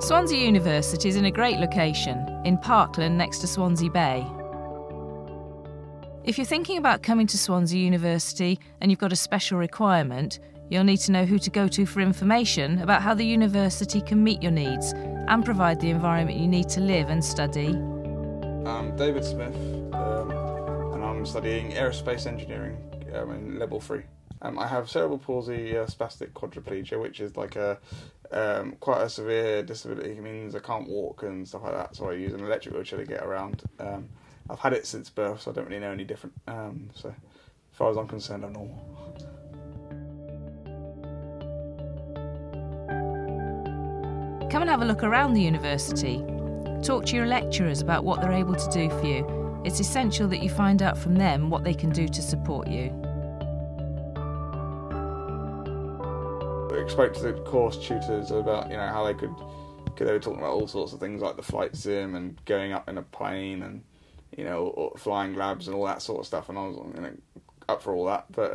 Swansea University is in a great location, in Parkland next to Swansea Bay. If you're thinking about coming to Swansea University and you've got a special requirement, you'll need to know who to go to for information about how the university can meet your needs and provide the environment you need to live and study. I'm David Smith and I'm studying aerospace engineering in level 3. I have cerebral palsy, spastic quadriplegia, which is like quite a severe disability. It means I can't walk and stuff like that, so I use an electric wheelchair to get around. I've had it since birth, so I don't really know any different. So as far as I'm concerned, I'm normal. Come and have a look around the university. Talk to your lecturers about what they're able to do for you. It's essential that you find out from them what they can do to support you. I spoke to the course tutors about how they were talking about all sorts of things like the flight sim and going up in a plane and or flying labs and all that sort of stuff, and I was up for all that, but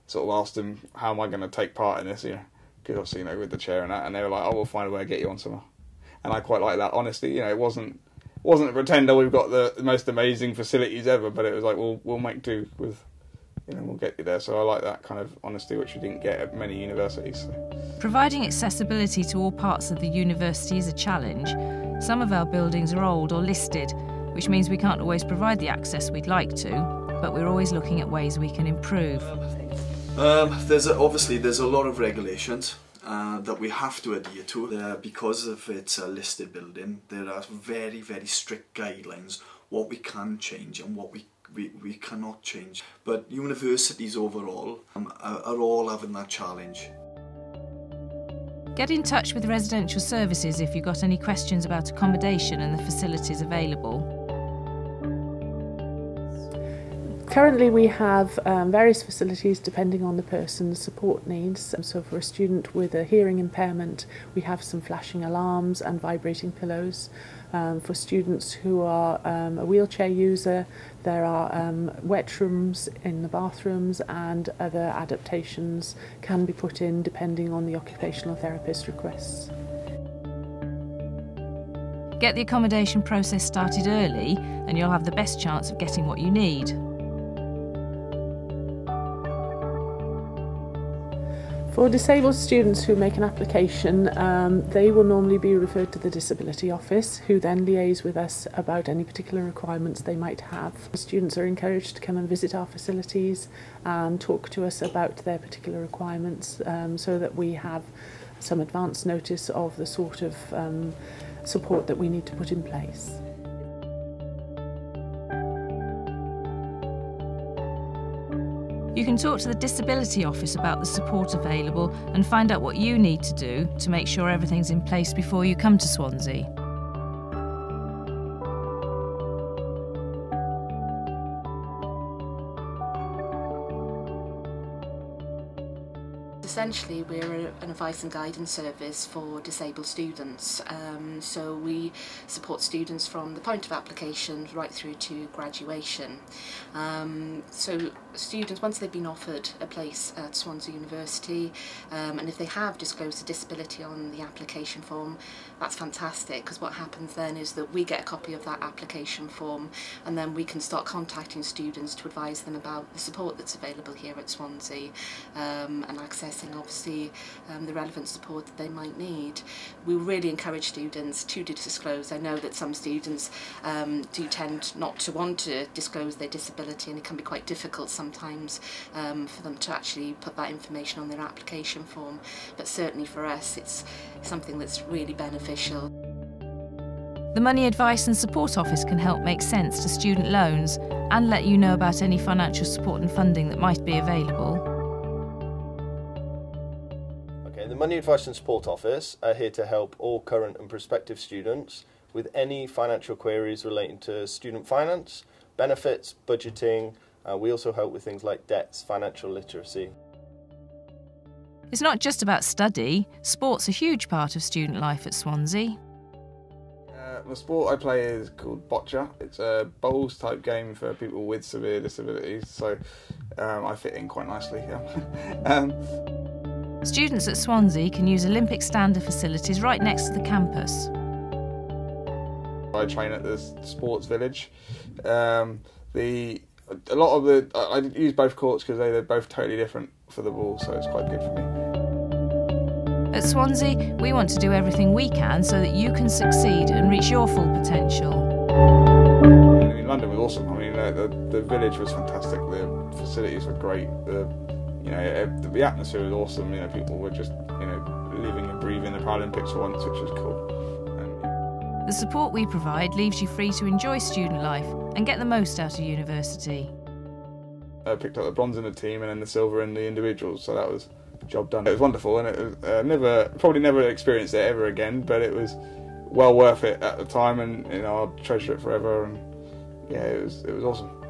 sort of asked them how am I going to take part in this, because obviously with the chair and that, and they were like, oh, we'll find a way to get you on somewhere, and I quite like that honesty. It wasn't a pretender we've got the most amazing facilities ever, but it was like we'll make do with. We'll get you there. So I like that kind of honesty, which we didn't get at many universities. So. Providing accessibility to all parts of the university is a challenge. Some of our buildings are old or listed, which means we can't always provide the access we'd like to, but we're always looking at ways we can improve. There's a lot of regulations that we have to adhere to. Because of it's a listed building, there are very, very strict guidelines what we can change and what we cannot change. But universities overall are all having that challenge. Get in touch with residential services if you've got any questions about accommodation and the facilities available. Currently we have various facilities depending on the person's support needs. So for a student with a hearing impairment, we have some flashing alarms and vibrating pillows. For students who are a wheelchair user, there are wet rooms in the bathrooms, and other adaptations can be put in depending on the occupational therapist requests. Get the accommodation process started early and you'll have the best chance of getting what you need. For disabled students who make an application, they will normally be referred to the disability office, who then liaise with us about any particular requirements they might have. Students are encouraged to come and visit our facilities and talk to us about their particular requirements, so that we have some advance notice of the sort of support that we need to put in place. You can talk to the disability office about the support available and find out what you need to do to make sure everything's in place before you come to Swansea. Essentially, we're an advice and guidance service for disabled students. So we support students from the point of application right through to graduation. So students, once they've been offered a place at Swansea University, and if they have disclosed a disability on the application form, that's fantastic, because what happens then is that we get a copy of that application form, and then we can start contacting students to advise them about the support that's available here at Swansea, and accessing obviously the relevant support that they might need. We really encourage students to disclose. I know that some students do tend not to want to disclose their disability, and it can be quite difficult sometimes for them to actually put that information on their application form, but certainly for us it's something that's really beneficial. The Money Advice and Support Office can help make sense to student loans and let you know about any financial support and funding that might be available. The Money Advice and Support Office are here to help all current and prospective students with any financial queries relating to student finance, benefits, budgeting. We also help with things like debts, financial literacy. It's not just about study. Sport's a huge part of student life at Swansea. The sport I play is called boccia. It's a bowls type game for people with severe disabilities, so I fit in quite nicely. Students at Swansea can use Olympic standard facilities right next to the campus. I train at the sports village. I use both courts because they're both totally different for the ball, so it's quite good for me. At Swansea, we want to do everything we can so that you can succeed and reach your full potential. I mean, London was awesome. I mean, the village was fantastic. The facilities were great. The atmosphere was awesome. You know, people were just living and breathing the Paralympics for once, which was cool. The support we provide leaves you free to enjoy student life and get the most out of university. I picked up the bronze in the team and then the silver in the individuals, so that was job done. It was wonderful, and it was probably never experienced it ever again, but it was well worth it at the time, and I'll treasure it forever. And yeah, it was awesome.